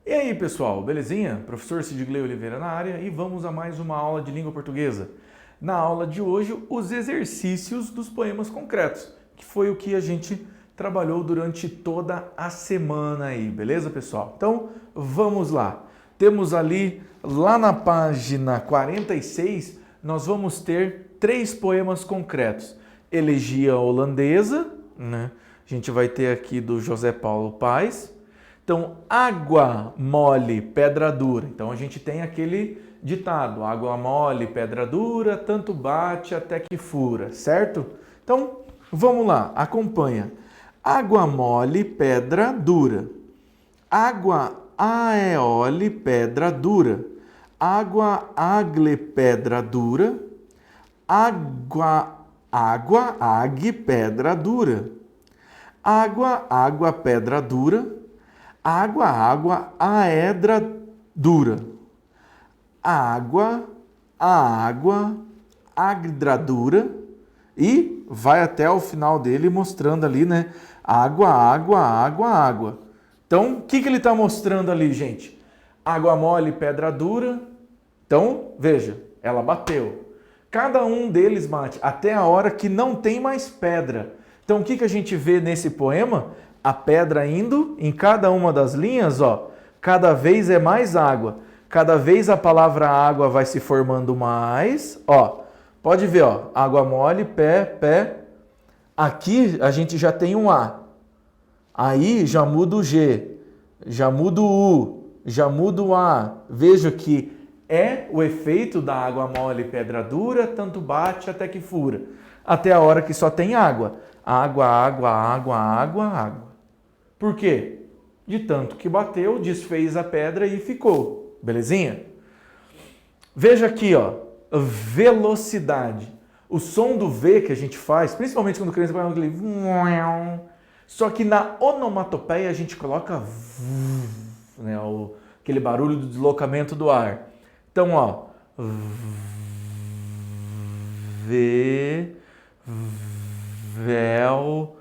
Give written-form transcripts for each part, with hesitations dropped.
E aí, pessoal, belezinha? Professor Sidgley Oliveira na área e vamos a mais uma aula de língua portuguesa. Na aula de hoje, os exercícios dos poemas concretos, que foi o que a gente trabalhou durante toda a semana aí, beleza, pessoal? Então, vamos lá. Temos ali, lá na página 46, nós vamos ter 3 poemas concretos. Elegia holandesa, né? A gente vai ter aqui do José Paulo Paes. Então, água mole, pedra dura. Então, a gente tem aquele ditado, água mole, pedra dura, tanto bate até que fura, certo? Então, vamos lá, acompanha. Água mole, pedra dura. Água aeole, pedra dura. Água agle, pedra dura. Água, ague, pedra dura. Água, pedra dura. Água, aedra dura. Água, agdra dura. E vai até o final dele mostrando ali, né? Água. Então, o que ele está mostrando ali, gente? Água mole, pedra dura. Então, veja, ela bateu. Cada um deles bate até a hora que não tem mais pedra. Então, o que a gente vê nesse poema? A pedra indo em cada uma das linhas, ó, cada vez é mais água. Cada vez a palavra água vai se formando mais, ó. Pode ver, ó, água mole, pé. Aqui a gente já tem um A. Aí já muda o G, já muda o U, já muda o A. Veja que é o efeito da água mole, pedra dura, tanto bate até que fura. Até a hora que só tem água. Água. Por quê? De tanto que bateu, desfez a pedra e ficou. Belezinha? Veja aqui, ó, velocidade. O som do V que a gente faz, principalmente quando criança faz aquele... Só que na onomatopeia a gente coloca... né, aquele barulho do deslocamento do ar. Então, ó... Velo,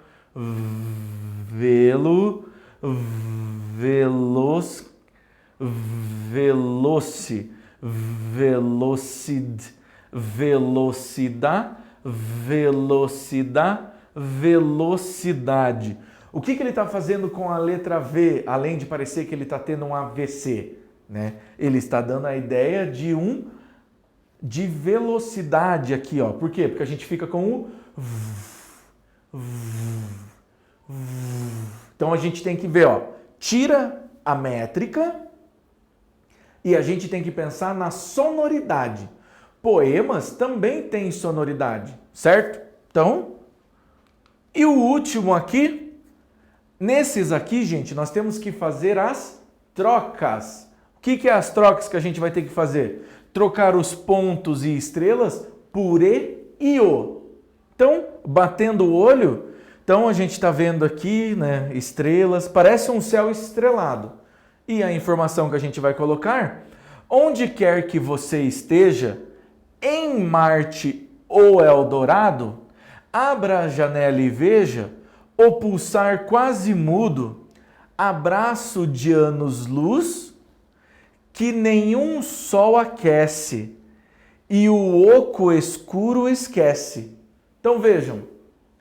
velocidade. O que ele está fazendo com a letra V, além de parecer que ele está tendo um AVC? Né? Ele está dando a ideia de velocidade aqui, ó. Por quê? Porque a gente fica com o... Então a gente tem que ver, ó, tira a métrica e a gente tem que pensar na sonoridade. Poemas também têm sonoridade, certo? Então, e o último aqui, nesses aqui, gente, nós temos que fazer as trocas. O que é as trocas que a gente vai ter que fazer? Trocar os pontos e estrelas por e o. Então, batendo o olho, então a gente está vendo aqui, né, estrelas, parece um céu estrelado. E a informação que a gente vai colocar, onde quer que você esteja, em Marte ou Eldorado, abra a janela e veja o pulsar quase mudo, abraço de anos-luz, que nenhum sol aquece, e o oco escuro esquece. Então vejam,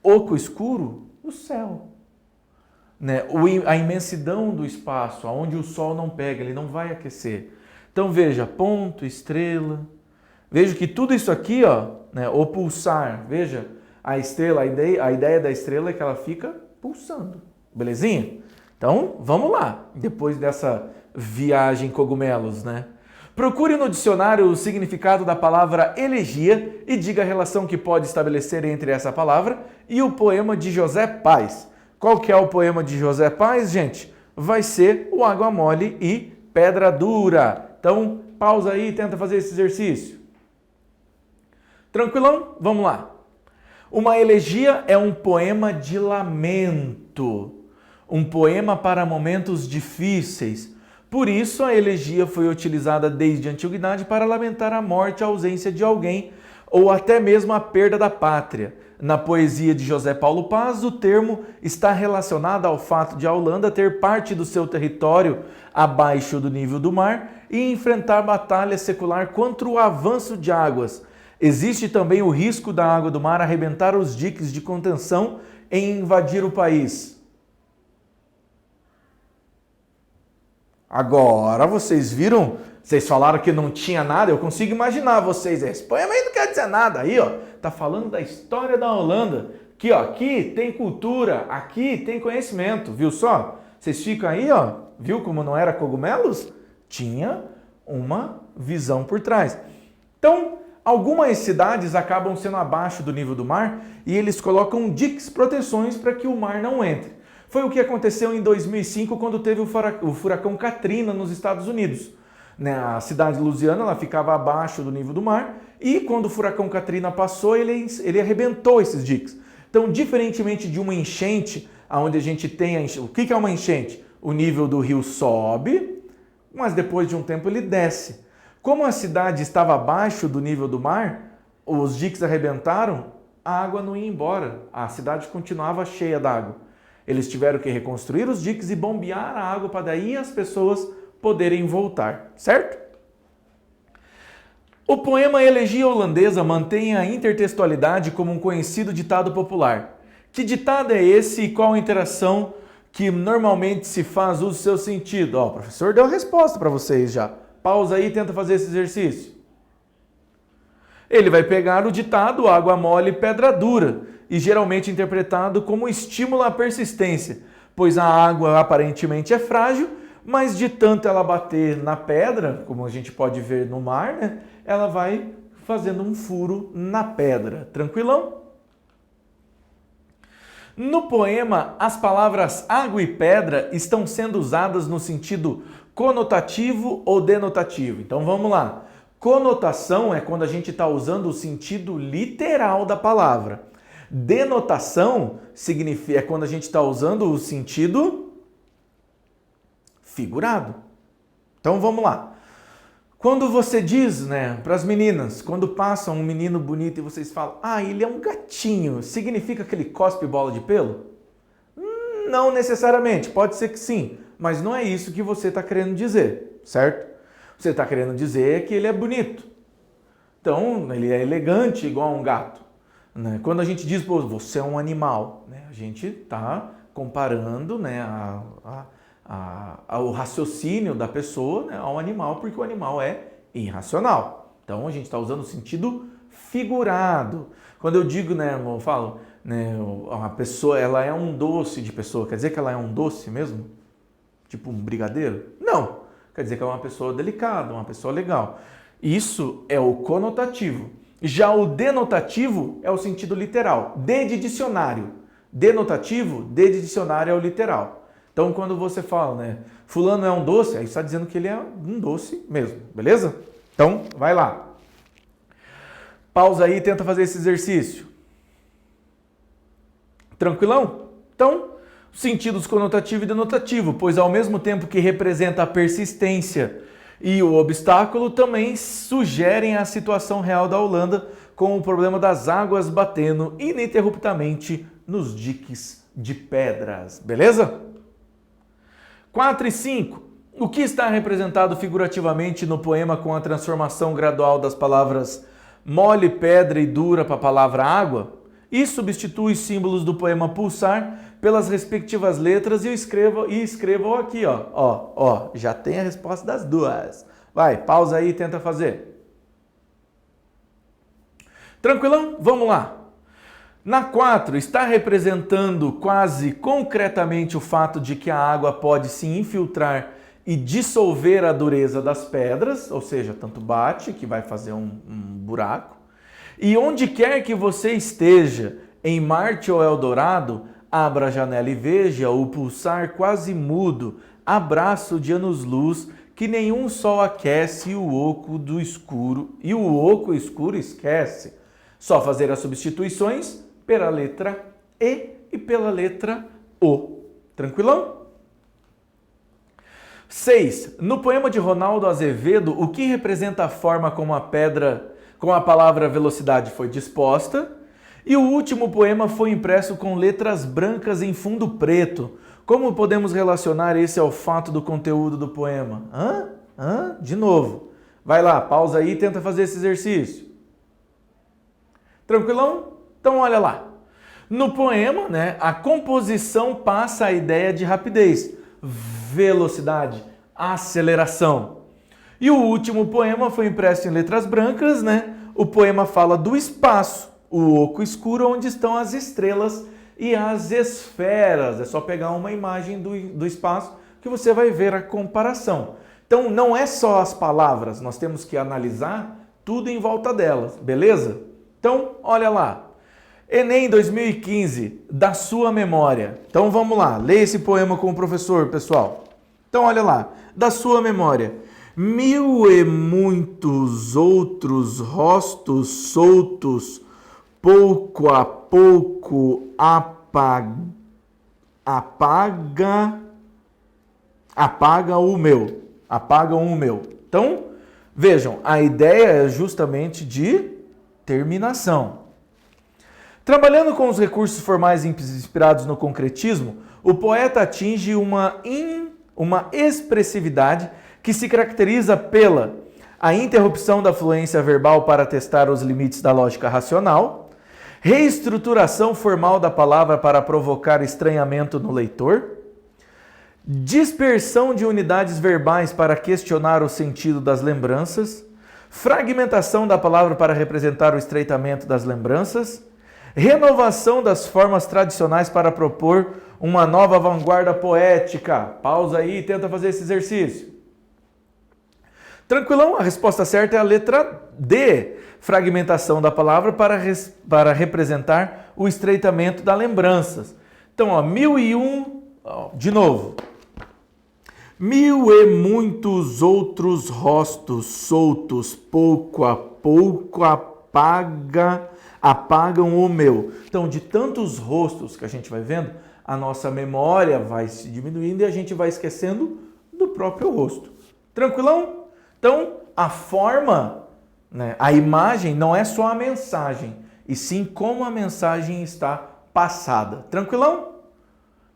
oco escuro, o céu. Né? A imensidão do espaço, onde o sol não pega, ele não vai aquecer. Então veja, ponto, estrela. Veja que tudo isso aqui, ó, né, o pulsar, veja, a estrela, a ideia da estrela é que ela fica pulsando. Belezinha? Então, vamos lá, depois dessa viagem cogumelos, né? Procure no dicionário o significado da palavra elegia e diga a relação que pode estabelecer entre essa palavra e o poema de José Paes. Qual que é o poema de José Paes, gente? Vai ser o Água Mole e Pedra Dura. Então, pausa aí e tenta fazer esse exercício. Tranquilão? Vamos lá. Uma elegia é um poema de lamento, um poema para momentos difíceis. Por isso, a elegia foi utilizada desde a antiguidade para lamentar a morte, a ausência de alguém ou até mesmo a perda da pátria. Na poesia de José Paulo Paz, o termo está relacionado ao fato de a Holanda ter parte do seu território abaixo do nível do mar e enfrentar batalha secular contra o avanço de águas. Existe também o risco da água do mar arrebentar os diques de contenção e invadir o país. Agora vocês viram? Vocês falaram que não tinha nada, eu consigo imaginar vocês. Esse poema aí não quer dizer nada. Aí, ó, tá falando da história da Holanda. Aqui, ó, aqui tem cultura, aqui tem conhecimento, viu só? Vocês ficam aí, ó, viu como não era cogumelos? Tinha uma visão por trás. Então, algumas cidades acabam sendo abaixo do nível do mar e eles colocam diques, proteções para que o mar não entre. Foi o que aconteceu em 2005 quando teve o furacão Katrina nos Estados Unidos. A cidade de Louisiana ela ficava abaixo do nível do mar e quando o furacão Katrina passou, ele arrebentou esses diques. Então, diferentemente de uma enchente, onde a gente tem o que é uma enchente? O nível do rio sobe, mas depois de um tempo ele desce. Como a cidade estava abaixo do nível do mar, os diques arrebentaram, a água não ia embora, a cidade continuava cheia d'água. Eles tiveram que reconstruir os diques e bombear a água para daí as pessoas poderem voltar, certo? O poema Elegia Holandesa mantém a intertextualidade como um conhecido ditado popular. Que ditado é esse e qual a interação que normalmente se faz uso do seu sentido? Ó, o professor deu a resposta para vocês já. Pausa aí e tenta fazer esse exercício. Ele vai pegar o ditado água mole, pedra dura, e geralmente interpretado como estímulo à persistência, pois a água aparentemente é frágil, mas de tanto ela bater na pedra, como a gente pode ver no mar, né, ela vai fazendo um furo na pedra. Tranquilão? No poema, as palavras água e pedra estão sendo usadas no sentido conotativo ou denotativo. Então vamos lá. Conotação é quando a gente está usando o sentido literal da palavra. Denotação é quando a gente está usando o sentido figurado. Então vamos lá. Quando você diz, né, para as meninas, quando passa um menino bonito e vocês falam, ele é um gatinho, significa que ele cospe bola de pelo? Não necessariamente, pode ser que sim, mas não é isso que você está querendo dizer, certo? Você está querendo dizer que ele é bonito. Então, ele é elegante igual a um gato. Né? Quando a gente diz, pô, você é um animal, né? A gente está comparando, né, o raciocínio da pessoa, né, ao animal, porque o animal é irracional. Então, a gente está usando o sentido figurado. Quando eu digo, né, eu falo, né, a pessoa, ela é um doce de pessoa, quer dizer que ela é um doce mesmo? Tipo um brigadeiro? Não! Quer dizer que ela é uma pessoa delicada, uma pessoa legal. Isso é o conotativo. Já o denotativo é o sentido literal. D de dicionário. Denotativo, D de dicionário é o literal. Então, quando você fala, né, fulano é um doce, aí está dizendo que ele é um doce mesmo, beleza? Então, vai lá. Pausa aí e tenta fazer esse exercício. Tranquilão? Então, sentidos conotativo e denotativo, pois ao mesmo tempo que representa a persistência e o obstáculo, também sugerem a situação real da Holanda com o problema das águas batendo ininterruptamente nos diques de pedras, beleza? 4 e 5. O que está representado figurativamente no poema com a transformação gradual das palavras mole, pedra e dura para a palavra água? E substitui os símbolos do poema pulsar pelas respectivas letras e escrevo aqui, ó, já tem a resposta das duas. Vai, pausa aí e tenta fazer. Tranquilão? Vamos lá. Na 4, está representando quase concretamente o fato de que a água pode se infiltrar e dissolver a dureza das pedras, ou seja, tanto bate que vai fazer um buraco. E onde quer que você esteja, em Marte ou Eldorado, abra a janela e veja o pulsar quase mudo, abraço de anos-luz, que nenhum sol aquece o oco do escuro, e o oco escuro esquece. Só fazer as substituições pela letra E pela letra O. Tranquilão? 6. No poema de Ronaldo Azevedo, o que representa a forma como a palavra velocidade foi disposta E o último poema foi impresso com letras brancas em fundo preto. Como podemos relacionar esse ao fato do conteúdo do poema? De novo. Vai lá, pausa aí e tenta fazer esse exercício. Tranquilão? Então olha lá. No poema, né, a composição passa a ideia de rapidez, velocidade, aceleração. E o último poema foi impresso em letras brancas, né? O poema fala do espaço, o oco escuro onde estão as estrelas e as esferas. É só pegar uma imagem do espaço que você vai ver a comparação. Então não é só as palavras, nós temos que analisar tudo em volta delas, beleza? Então, olha lá. Enem 2015, da sua memória. Então vamos lá, leia esse poema com o professor, pessoal. Então olha lá, da sua memória. Mil e muitos outros rostos soltos, pouco a pouco apagam o meu. Então, vejam, a ideia é justamente de terminação. Trabalhando com os recursos formais inspirados no concretismo, o poeta atinge uma expressividade que se caracteriza pela a interrupção da fluência verbal para testar os limites da lógica racional, reestruturação formal da palavra para provocar estranhamento no leitor, dispersão de unidades verbais para questionar o sentido das lembranças, fragmentação da palavra para representar o estreitamento das lembranças, renovação das formas tradicionais para propor uma nova vanguarda poética. Pausa aí e tenta fazer esse exercício. Tranquilão? A resposta certa é a letra D. Fragmentação da palavra para representar o estreitamento das lembranças. Então, ó, 1001, de novo. Mil e muitos outros rostos soltos, pouco a pouco apagam o meu. Então, de tantos rostos que a gente vai vendo, a nossa memória vai se diminuindo e a gente vai esquecendo do próprio rosto. Tranquilão? Então, a forma, né, a imagem não é só a mensagem, e sim como a mensagem está passada. Tranquilão?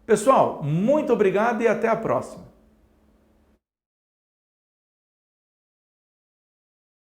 Pessoal, muito obrigado e até a próxima.